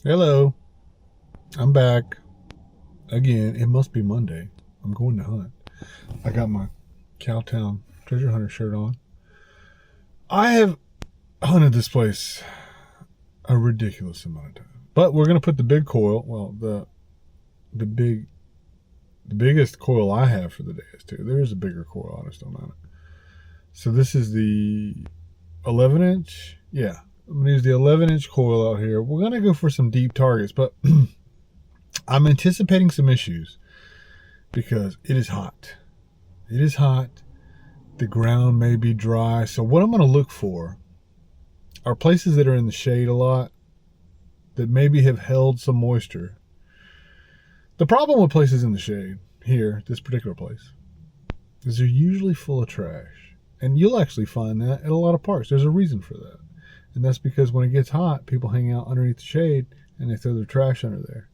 Hello, I'm back again. It must be Monday. I'm going to hunt. I got my Cowtown Treasure Hunter shirt on. I have hunted this place a ridiculous amount of time, but we're gonna put the big coil. Well, the biggest coil I have for the day is 2. There is a bigger coil. I just don't know it. So this is the 11 inch. Yeah, I'm gonna use the 11-inch coil out here. We're gonna go for some deep targets, but I'm anticipating some issues because it is hot. It is hot. The ground may be dry. So what I'm going to look for are places that are in the shade a lot that maybe have held some moisture. The problem with places in the shade, here, this particular place, is they're usually full of trash. And you'll actually find that at a lot of parks. There's a reason for that. And that's because when it gets hot, people hang out underneath the shade and they throw their trash under there.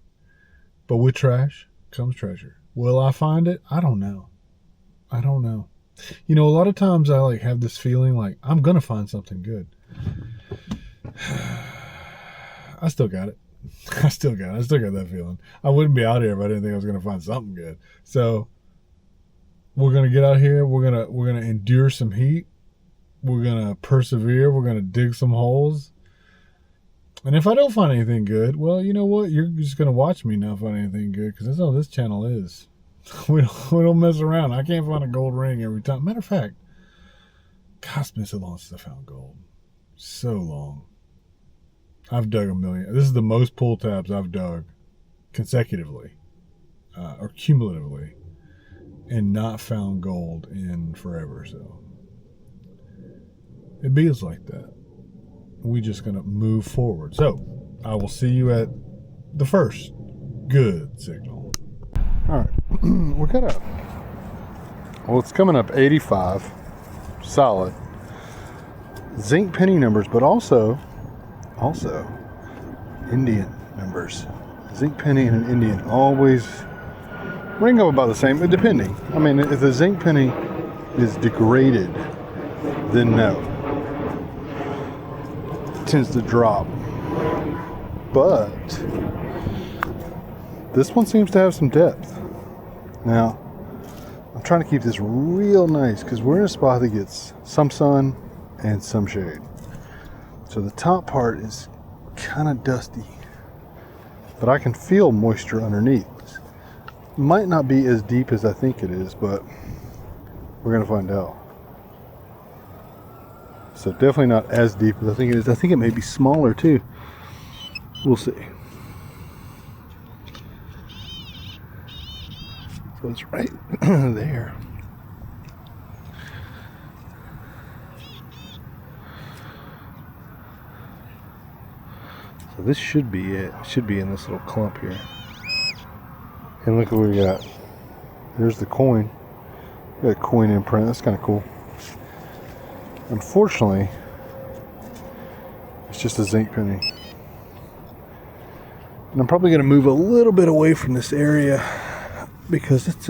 But with trash comes treasure. Will I find it? I don't know. I don't know. You know, a lot of times I have this feeling like I'm going to find something good. I still got it. I still got that feeling. I wouldn't be out here if I didn't think I was going to find something good. So we're going to get out here. We're going to endure some heat. We're going to persevere. We're going to dig some holes. And if I don't find anything good, well, you know what? You're just going to watch me not find anything good because that's all this channel is. We don't mess around. I can't find a gold ring every time. Matter of fact, God, it's been so long since I found gold. So long. I've dug a million. This is the most pull tabs I've dug consecutively or cumulatively and not found gold in forever. So it feels like that. We're just going to move forward. So I will see you at the first good signal. All right. We're kind of, well, it's coming up 85 solid zinc penny numbers, but also Indian numbers. Zinc penny and an Indian always ring up about the same, depending. I mean, if the zinc penny is degraded, then no, it tends to drop. But this one seems to have some depth. Now, I'm trying to keep this real nice because we're in a spot that gets some sun and some shade. So the top part is kind of dusty, but I can feel moisture underneath. Might not be as deep as I think it is, but we're going to find out. So definitely not as deep as I think it is. I think it may be smaller too. We'll see. So it's right there. So this should be it. It should be in this little clump here. And look what we got. There's the coin. We got a coin imprint. That's kind of cool. Unfortunately, it's just a zinc penny. And I'm probably going to move a little bit away from this area because it's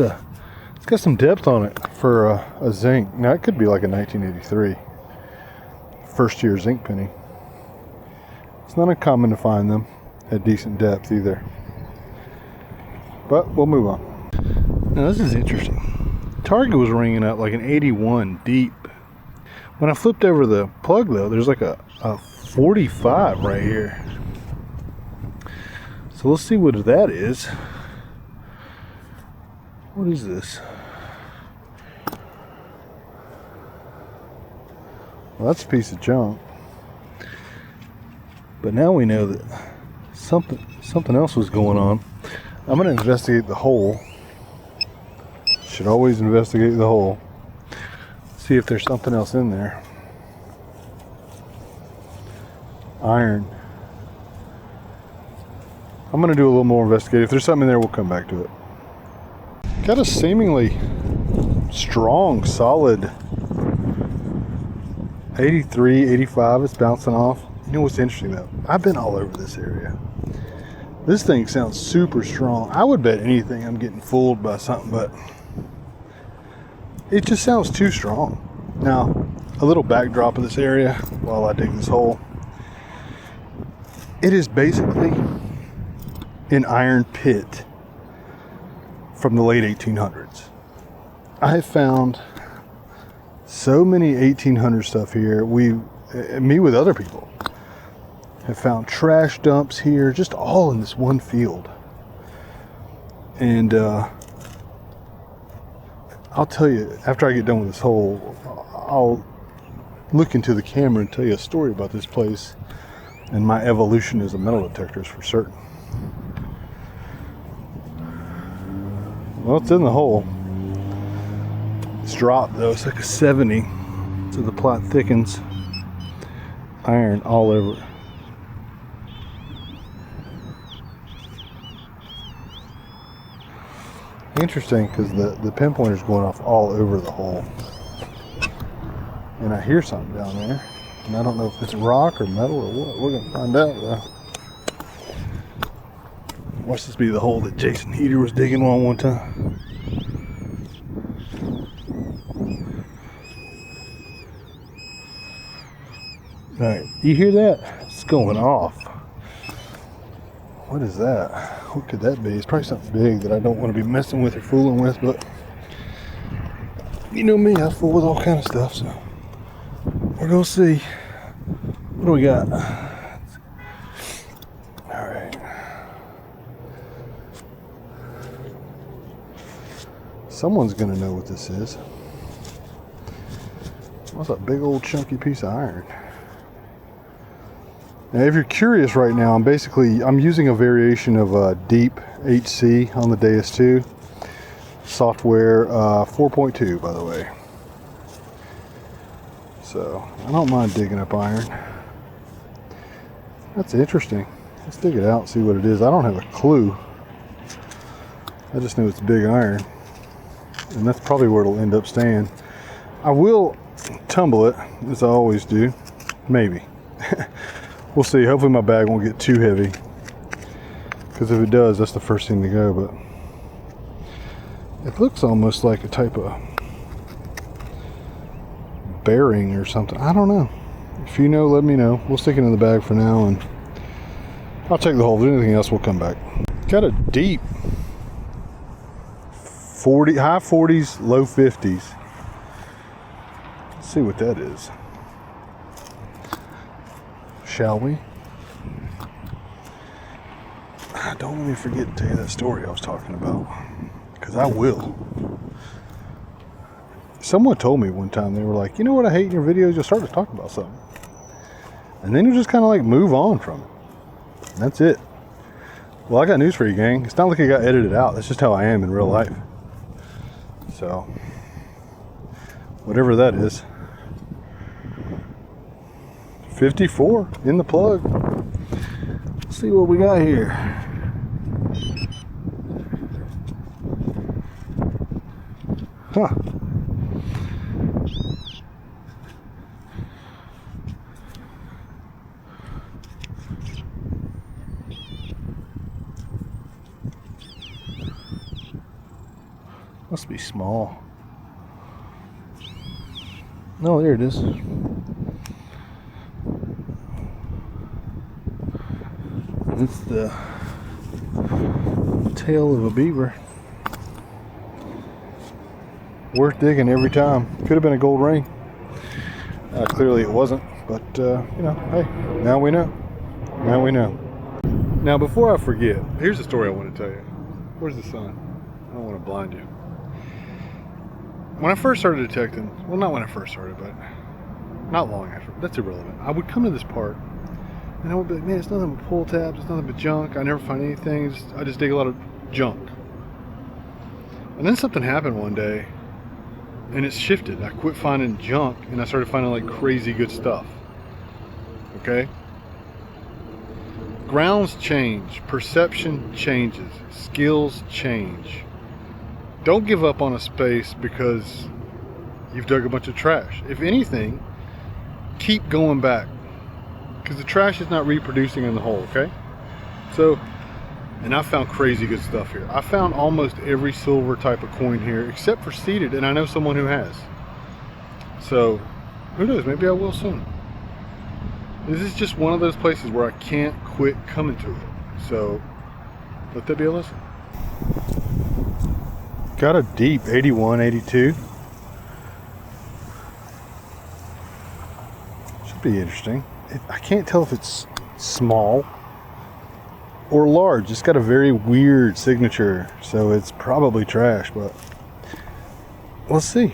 got some depth on it for a zinc. Now it could be like a 1983 first year zinc penny. It's not uncommon to find them at decent depth either. But we'll move on. Now this is interesting. Target was ringing up like an 81 deep. When I flipped over the plug though, there's like a 45 right here. So let's see what that is. What is this? Well, that's a piece of junk. But now we know that something else was going on. I'm going to investigate the hole. Should always investigate the hole. See if there's something else in there. Iron. I'm going to do a little more investigating. If there's something in there, we'll come back to it. Got a seemingly strong, solid 83, 85. It's bouncing off. You know what's interesting though? I've been all over this area. This thing sounds super strong. I would bet anything I'm getting fooled by something, but it just sounds too strong. Now, a little backdrop of this area while I dig this hole. It is basically an iron pit from the late 1800s. I have found so many 1800 stuff here. Me with other people, have found trash dumps here, just all in this one field. And I'll tell you, after I get done with this hole, I'll look into the camera and tell you a story about this place and my evolution as a metal detectorist for certain. Well, it's in the hole. It's dropped though. It's like a 70, so the plot thickens. Iron all over. Interesting, because the pinpointer's going off all over the hole. And I hear something down there. And I don't know if it's rock or metal or what. We're going to find out though. Watch this be the hole that Jason Heater was digging on one time. Alright, you hear that? It's going off. What is that? What could that be? It's probably something big that I don't want to be messing with or fooling with, but you know me, I fool with all kind of stuff, so we're gonna see. What do we got? Alright. Someone's gonna know what this is. That's a big old chunky piece of iron. Now, if you're curious right now, I'm using a variation of Deep HC on the Deus 2 software, 4.2 by the way. So I don't mind digging up iron. That's interesting. Let's dig it out and see what it is. I don't have a clue. I just know it's big iron, and that's probably where it'll end up staying. I will tumble it, as I always do. Maybe. We'll see. Hopefully my bag won't get too heavy, because if it does, that's the first thing to go. But it looks almost like a type of bearing or something. I don't know. If you know, let me know. We'll stick it in the bag for now, and I'll take the hole. If there's anything else, we'll come back. Got a deep 40, high 40s, low 50s. Let's see what that is. Shall we? Don't let me forget to tell you that story I was talking about, because I will. Someone told me one time, they were like, you know what I hate in your videos? You'll start to talk about something, and then you just kind of like move on from it. And that's it. Well, I got news for you, gang. It's not like it got edited out. That's just how I am in real life. So, whatever that is. 54 in the plug. Let's see what we got here. Huh. Must be small. Oh, there it is. It's the tail of a beaver. Worth digging every time. Could have been a gold ring. Clearly it wasn't, but you know, hey, now we know. Now we know. Now, before I forget, here's the story I want to tell you. Where's the sun? I don't want to blind you. When I first started detecting, well, not when I first started, but not long after. That's irrelevant. I would come to this part, and I would be like, man, it's nothing but pull tabs, it's nothing but junk. I never find anything. I just dig a lot of junk. And then something happened one day, and it shifted. I quit finding junk, and I started finding like crazy good stuff. Okay? Grounds change, perception changes, skills change. Don't give up on a space because you've dug a bunch of trash. If anything, keep going back, because the trash is not reproducing in the hole, okay? So, and I found crazy good stuff here. I found almost every silver type of coin here, except for seated, and I know someone who has. So, who knows, maybe I will soon. This is just one of those places where I can't quit coming to it. So let that be a lesson. Got a deep 81, 82. Should be interesting. I can't tell if it's small or large. It's got a very weird signature, so it's probably trash, but let's see.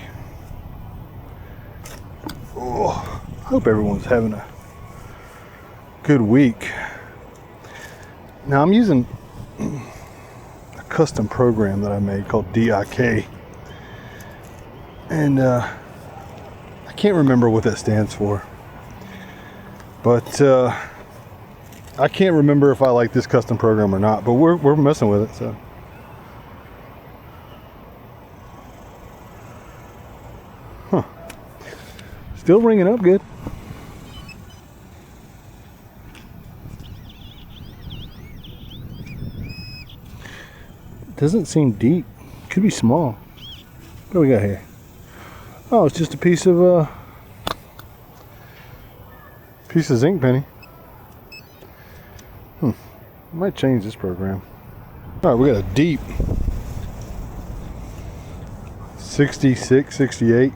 Oh, I hope everyone's having a good week. Now I'm using a custom program that I made called DIK, and I can't remember what that stands for, but I can't remember if I like this custom program or not, but we're messing with it. So still ringing up good. Doesn't seem deep. Could be small. What do we got here? Oh, it's just a piece of zinc penny. Might change this program. All right, we got a deep 66, 68.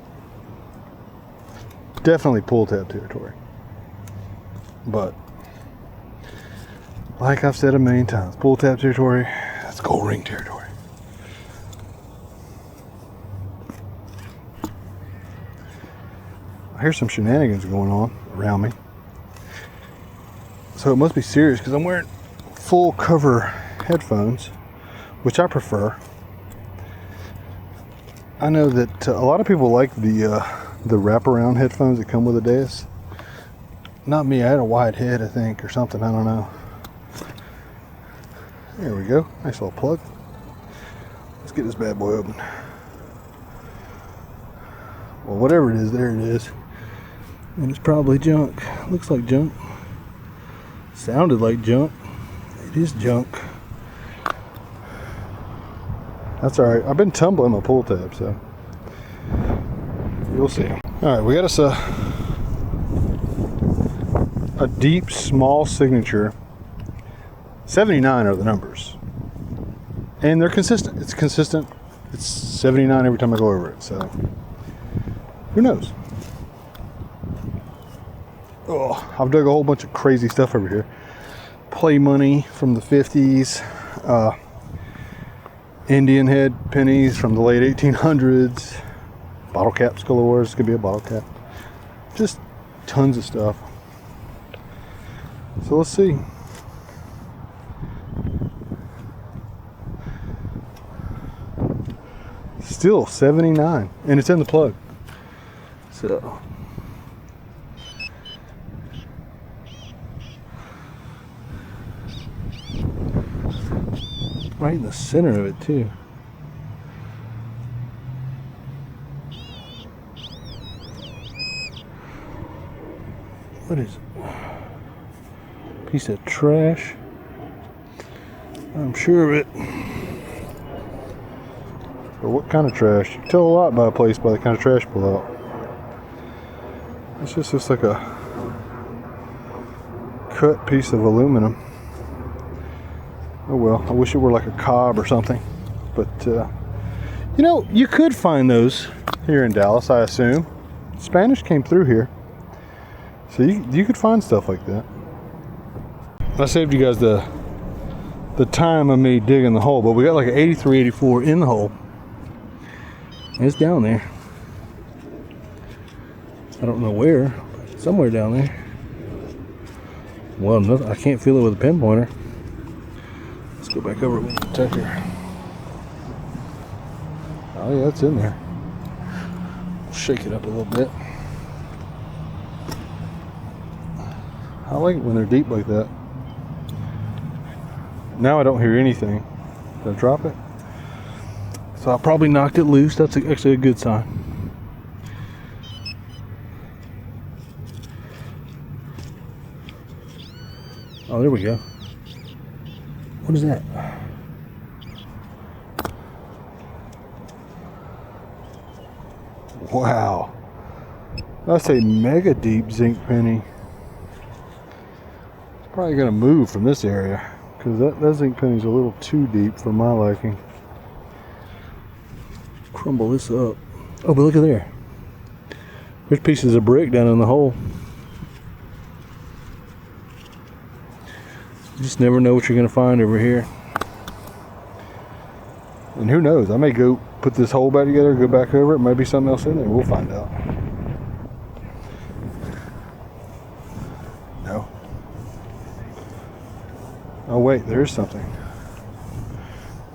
Definitely pull tab territory. But like I've said a million times, pull tab territory, that's gold ring territory. I hear some shenanigans going on around me. So it must be serious because I'm wearing full cover headphones, which I prefer. I know that a lot of people like the wraparound headphones that come with a Deus. Not me, I had a wide head, I think, or something, I don't know. There we go, nice little plug. Let's get this bad boy open. Well, whatever it is, there it is. And it's probably junk. Looks like junk. Sounded like junk. It is junk. That's alright. I've been tumbling my pull tab, so you'll see. Alright, we got us a deep, small signature. 79 are the numbers. And they're consistent. It's consistent. It's 79 every time I go over it, so who knows? Oh, I've dug a whole bunch of crazy stuff over here. Play money from the 50s. Indian head pennies from the late 1800s. Bottle caps galore. This could be a bottle cap. Just tons of stuff. So let's see. Still 79, and it's in the plug. So right in the center of it too. What is it? Piece of trash. I'm sure of it. Or what kind of trash? You can tell a lot by a place by the kind of trash pull out. It's just looks like a cut piece of aluminum. Oh well, I wish it were like a cob or something. But you know, you could find those here in Dallas, I assume. Spanish came through here, so you could find stuff like that. I saved you guys the time of me digging the hole, but we got like an 83, 84 in the hole. It's down there. I don't know where, but somewhere down there. Well, no, I can't feel it with a pinpointer. Let's go back over with the detector. Oh yeah, it's in there. Shake it up a little bit. I like it when they're deep like that. Now I don't hear anything. Did I drop it? So I probably knocked it loose. That's actually a good sign. Oh, there we go. What is that? Wow. That's a mega deep zinc penny. Probably gonna move from this area because that zinc penny's a little too deep for my liking. Crumble this up. Oh, but look at there. There's pieces of brick down in the hole. You just never know what you're gonna find over here. And who knows? I may go put this hole back together, go back over it. Might be something else in there. We'll find out. No. Oh wait, there is something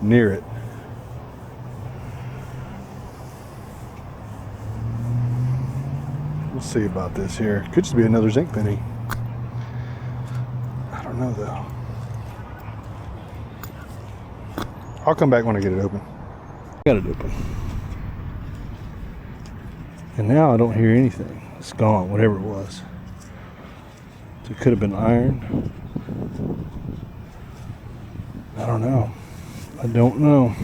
near it. We'll see about this here. Could just be another zinc penny. I don't know though. I'll come back when I get it open. Got it open. And now I don't hear anything. It's gone, whatever it was. So it could have been iron. I don't know. I don't know.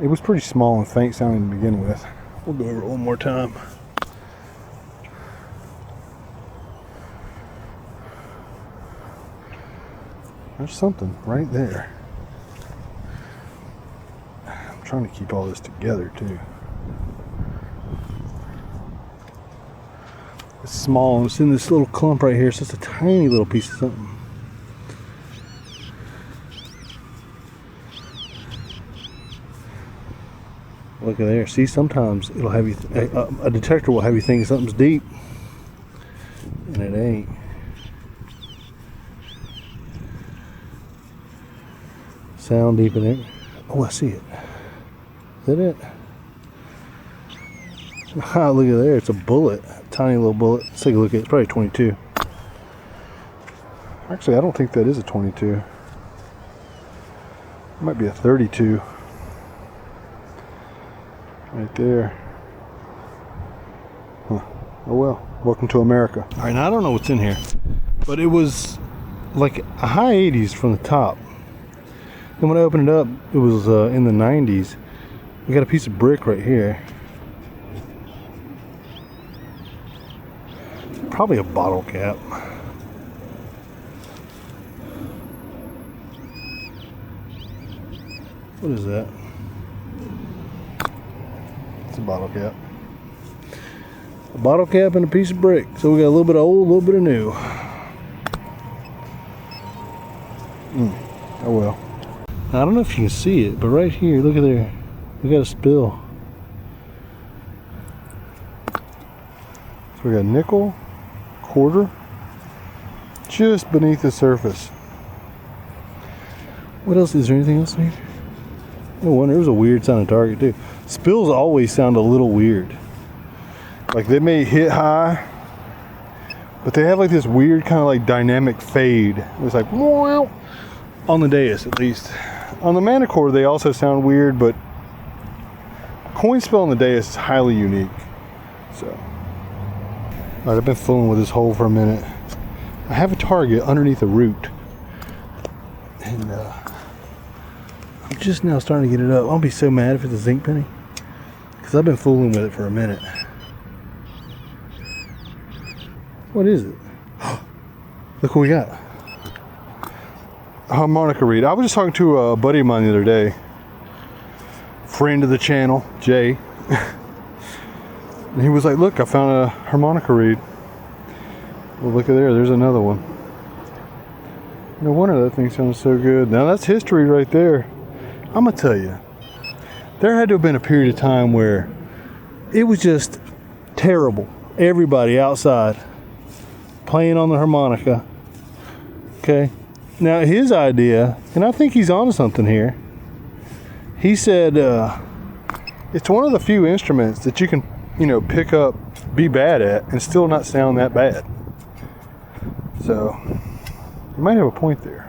It was pretty small and faint sounding to begin with. We'll go over it one more time. There's something right there. I'm trying to keep all this together too. It's small and it's in this little clump right here. It's just a tiny little piece of something. Look at there. See, sometimes it'll have you. A detector will have you think something's deep, and it ain't. Sound deep in there. Oh, I see it. Is that it? Ah, look at there. It's a bullet. A tiny little bullet. Let's take a look at it. It's probably 22. Actually, I don't think that is a 22. It might be a 32. Right there. Huh. Oh well. Welcome to America. All right, now I don't know what's in here, but it was like a high 80s from the top. Then when I opened it up, it was in the 90s. We got a piece of brick right here. Probably a bottle cap. What is that? It's a bottle cap. A bottle cap and a piece of brick. So we got a little bit of old, a little bit of new. Oh well. Now, I don't know if you can see it, but right here, look at there. We got a spill. So we got a nickel, quarter, just beneath the surface. What else? Is there anything else in here? No wonder. It was a weird sounding target too. Spills always sound a little weird. Like they may hit high, but they have like this weird kind of like dynamic fade. It's like wow, on the Deus at least. On the Manicore they also sound weird, but coin spill on the Deus is highly unique. So, all right, I've been fooling with this hole for a minute. I have a target underneath a root, and I'm just now starting to get it up. I'll be so mad if it's a zinc penny, because I've been fooling with it for a minute. What is it? Look what we got. A harmonica reed. I was just talking to a buddy of mine the other day, friend of the channel, Jay. And he was like, look, I found a harmonica reed. Well, look at there, there's another one. No wonder that thing sounds so good. Now that's history right there. I'm gonna tell you, there had to have been a period of time where it was just terrible. Everybody outside playing on the harmonica. Okay. Now his idea, and I think he's onto something here. He said it's one of the few instruments that you can, you know, pick up, be bad at, and still not sound that bad. So you might have a point there.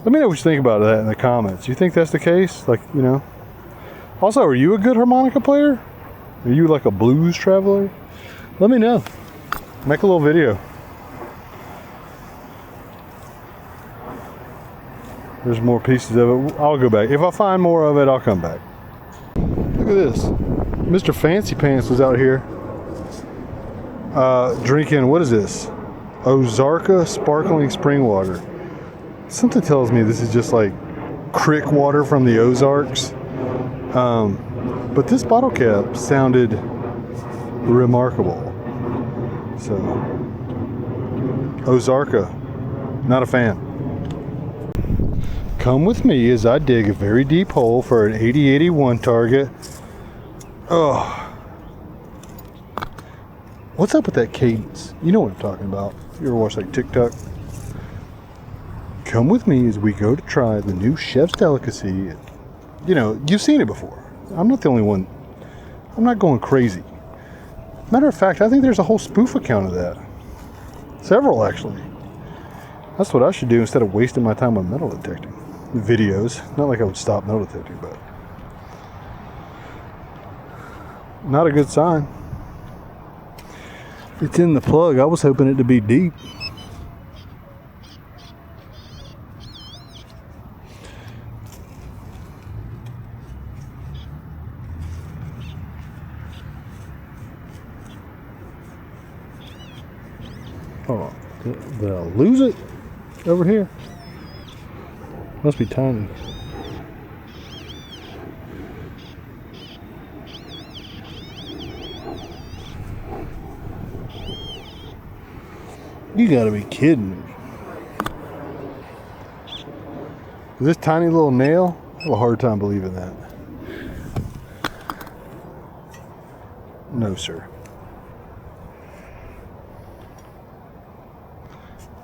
Let me know what you think about that in the comments. You think that's the case? Like, you know. Also, are you a good harmonica player? Are you like a blues traveler? Let me know. Make a little video. There's more pieces of it. I'll go back. If I find more of it, I'll come back. Look at this. Mr. Fancy Pants was out here drinking, what is this? Ozarka sparkling spring water. Something tells me this is just like creek water from the Ozarks. But this bottle cap sounded remarkable. So, Ozarka, not a fan. Come with me as I dig a very deep hole for an 8081 target. Oh. What's up with that cadence? You know what I'm talking about. You ever watch like TikTok? Come with me as we go to try the new chef's delicacy. You know, you've seen it before. I'm not the only one. I'm not going crazy. Matter of fact, I think there's a whole spoof account of that. Several, actually. That's what I should do instead of wasting my time on metal detecting videos. Not like I would stop metal detecting, but not a good sign. It's in the plug. I was hoping it to be deep. Hold on. Did I lose it over here? Must be tiny. You gotta be kidding me. This tiny little nail, I have a hard time believing that. No, sir.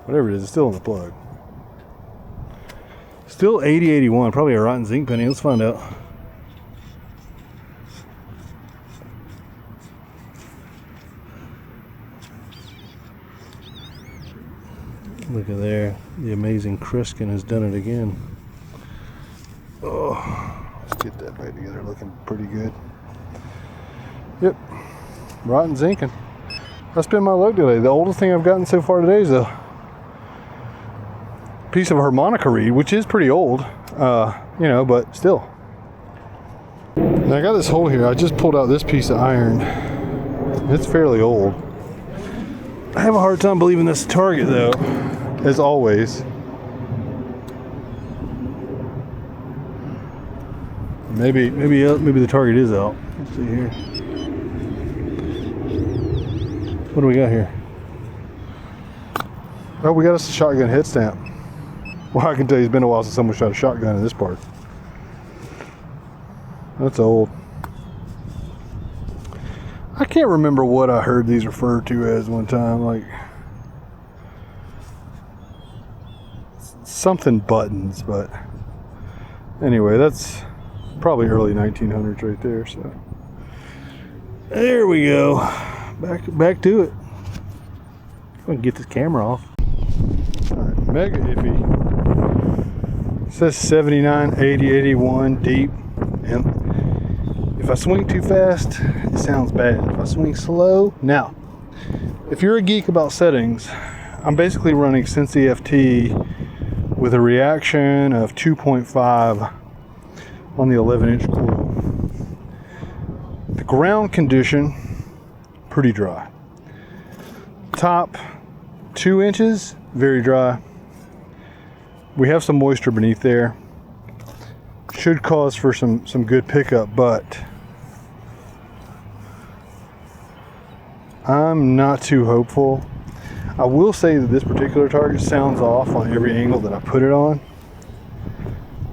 Whatever it is, it's still in the plug. Still 8081, probably a rotten zinc penny. Let's find out. Look at there. The amazing Criskin has done it again. Oh, let's get that back together. Looking pretty good. Yep. Rotten zinking. That's been my luck today. The oldest thing I've gotten so far today is a piece of harmonica reed, which is pretty old, you know, but still. Now I got this hole here. I just pulled out this piece of iron. It's fairly old. I have a hard time believing this target though, as always. Maybe the target is out. Let's see here. What do we got here? Oh, we got us a shotgun head stamp. Well, I can tell you it's been a while since someone shot a shotgun in this part. That's old. I can't remember what I heard these referred to as one time, like something buttons, but anyway, that's probably early 1900s right there. So there we go. Back to it. I'm gonna get this camera off. All right, mega iffy. It says 79, 80, 81 deep, and if I swing too fast, it sounds bad. If I swing slow, now, if you're a geek about settings, I'm basically running Sensi FT with a reaction of 2.5 on the 11-inch coil. The ground condition, pretty dry. Top 2 inches, very dry. We have some moisture beneath there. Should cause for some good pickup, but I'm not too hopeful. I will say that this particular target sounds off on every angle that I put it on.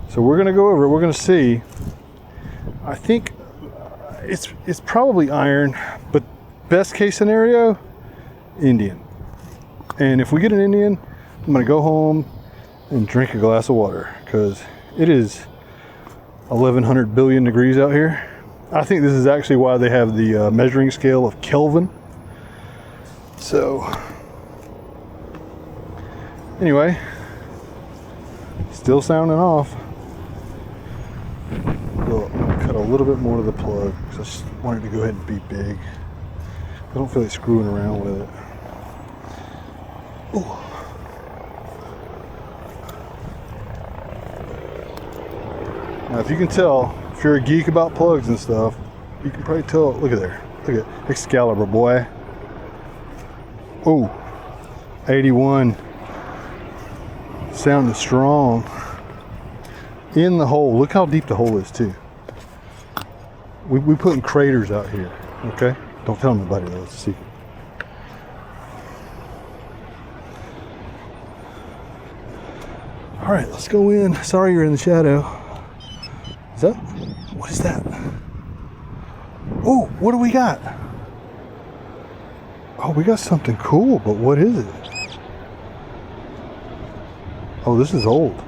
So we're gonna go over it, we're gonna see. I think it's probably iron, but best case scenario, Indian. And if we get an Indian, I'm gonna go home and drink a glass of water, because it is 1100 billion degrees out here. I think this is actually why they have the measuring scale of Kelvin. So anyway, still sounding off. We'll cut a little bit more to the plug because I just wanted to go ahead and be big. I don't feel like screwing around with it. Ooh. Now, if you can tell, if you're a geek about plugs and stuff, you can probably tell. Look at there. Look at Excalibur, boy. Oh, 81. Sounding strong. In the hole. Look how deep the hole is too. We putting craters out here. Okay? Don't tell nobody though, it's a secret. Alright, let's go in. Sorry you're in the shadow. Is that? What is that? Oh, what do we got? Oh, we got something cool, but what is it? Oh, this is old.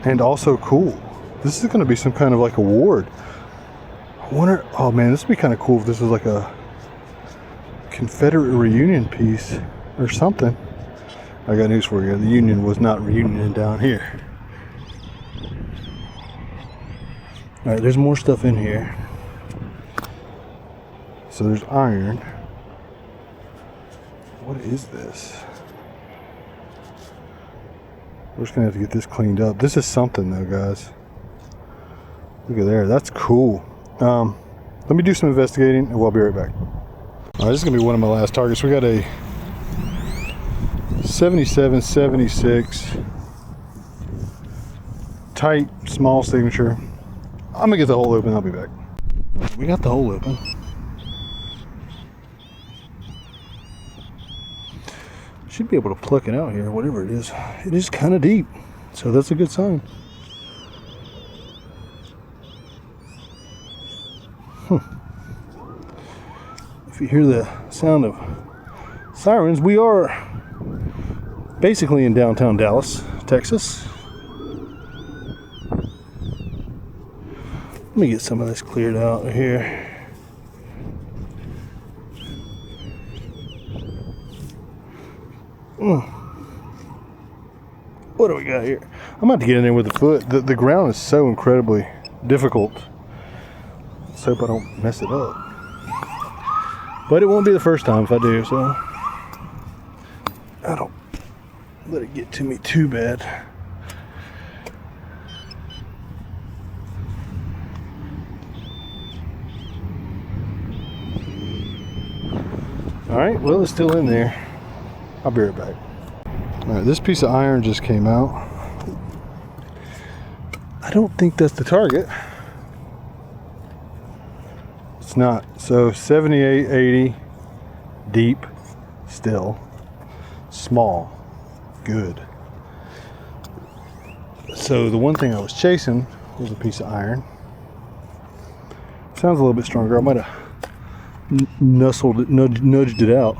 And also cool. This is going to be some kind of like award. I wonder, oh man, this would be kind of cool if this was like a Confederate reunion piece or something. I got news for you. The Union was not reunioning down here. Alright, there's more stuff in here. So there's iron. What is this? We're just gonna have to get this cleaned up. This is something though, guys. Look at there, that's cool. Let me do some investigating and we'll be right back. Alright, this is gonna be one of my last targets. We got a 7776 tight, small signature. I'm gonna get the hole open, I'll be back. We got the hole open. Should be able to pluck it out here, whatever it is. It is kind of deep, so that's a good sign. If you hear the sound of sirens, we are basically in downtown Dallas, Texas. Let me get some of this cleared out here. What do we got here? I'm about to get in there with the foot. The ground is so incredibly difficult. Let's hope I don't mess it up. But it won't be the first time if I do, so I don't let it get to me too bad. Alright, well, it's still in there. I'll be right back. Alright, this piece of iron just came out. I don't think that's the target. It's not. So 7880, deep, still, small, good. So the one thing I was chasing was a piece of iron. Sounds a little bit stronger. I might have nudged it out.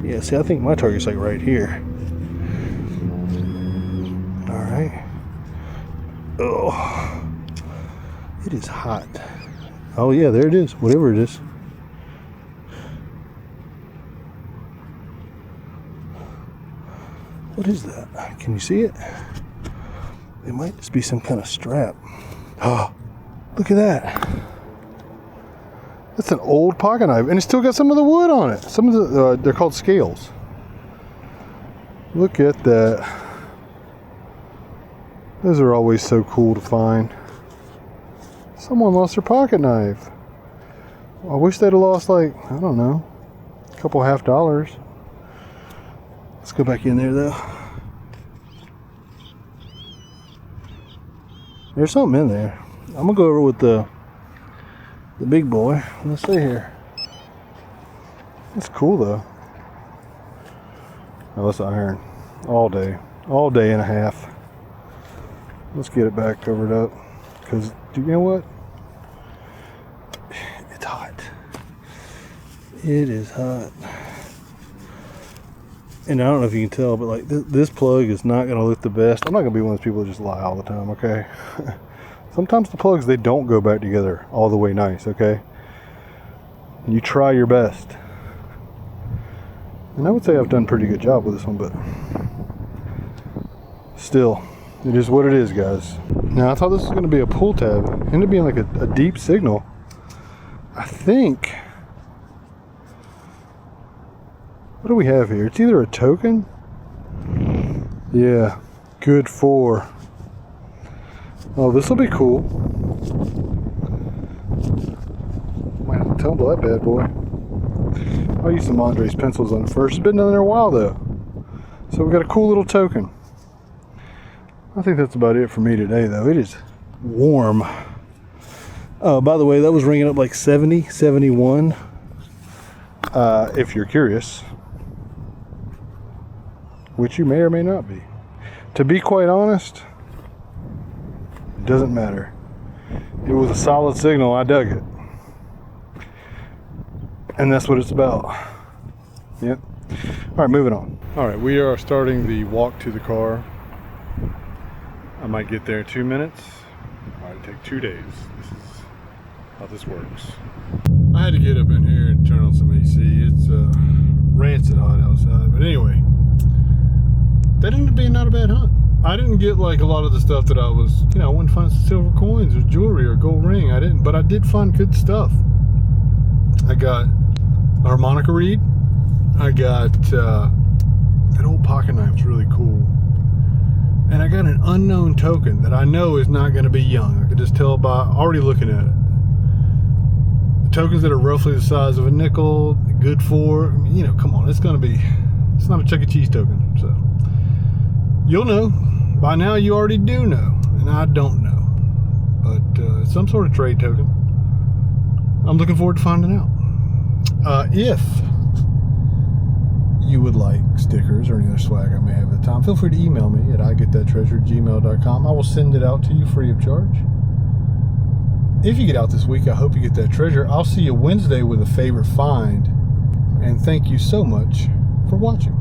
Yeah, see, I think my target's like right here. Alright. Oh, it is hot. Oh yeah, there it is, whatever it is. What is that? Can you see it? It might just be some kind of strap. Oh, look at that. That's an old pocket knife, and it's still got some of the wood on it. Some of the, they're called scales. Look at that. Those are always so cool to find. Someone lost their pocket knife. I wish they'd have lost, like, I don't know, a couple $50. Let's go back in there though. There's something in there. I'm gonna go over with the big boy. Let's see here. That's cool though. Oh, that's iron. All day and a half. Let's get it back covered up, because you know what? It's hot. It is hot. And I don't know if you can tell, but like this plug is not going to look the best. I'm not going to be one of those people that just lie all the time, okay? Sometimes the plugs, they don't go back together all the way nice, okay? You try your best. And I would say I've done a pretty good job with this one, but still, it is what it is, guys. Now, I thought this was going to be a pull tab. It ended up being like a deep signal. I think... What do we have here? It's either a token. Yeah, good for. Oh, this will be cool. tumble that bad boy. I'll use some Andre's pencils on it first. It's been down there a while though. So we got a cool little token. I think that's about it for me today though. It is warm. Oh, by the way, that was ringing up like 70, 71. If you're curious. Which you may or may not be. To be quite honest, it doesn't matter. It was a solid signal. I dug it. And that's what it's about. Yep. All right, moving on. All right, we are starting the walk to the car. I might get there in 2 minutes. Might take 2 days. This is how this works. I had to get up in here and turn on some AC. It's rancid hot outside. But anyway, that ended up being not a bad hunt. I didn't get like a lot of the stuff that I was, I wouldn't find some silver coins or jewelry or gold ring. I didn't, but I did find good stuff. I got a harmonica reed. I got that old pocket knife. It's really cool. And I got an unknown token that I know is not going to be young. I could just tell by already looking at it. The tokens that are roughly the size of a nickel, good for, come on, it's not a Chuck E. Cheese token. So you'll know. By now you already do know, and I don't know. But some sort of trade token. I'm looking forward to finding out. If you would like stickers or any other swag I may have at the time, feel free to email me at igetthattreasure@gmail.com. I will send it out to you free of charge. If you get out this week, I hope you get that treasure. I'll see you Wednesday with a favorite find. And thank you so much for watching.